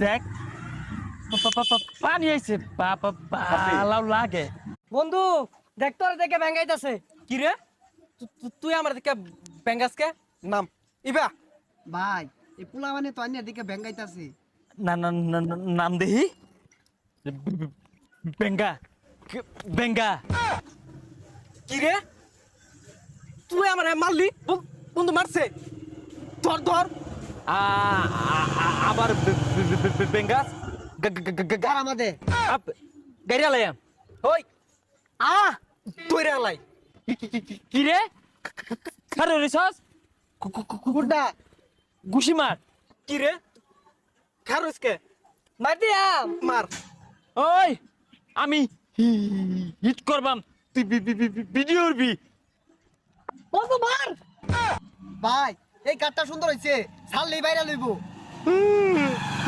দেখ পানি আইছে লাউ লাগে। বন্ধু দেখ তোর দেখে ব্যাঙ্গাইতাছে। কি রে তুই আমার দিকে বেঙ্গাসকে নাম ইবা ভাই এই পোলা মানে তো আইনের দিকে ব্যাঙ্গাইতাছে। না না না না, নাম দেহি বেঙ্গা বেঙ্গা। কি রে তুই আমার মারলি বন্ধু মারছে ধর ধর আবার বেঙ্গাস গার আমাদের গাড়ি আলাইম। ওই তুই রে আলাই কি রে খারে রিসাস কুকুরটা গুশি মার। কি রে খারুসকে মার দিয়াম। মার ওই আমি হিট করবাম, তুই ভিডিও করবি। বন্ধু মার। ভাই এই কাঠটা সুন্দর হইছে ছাড়লেই বাইরে লইব।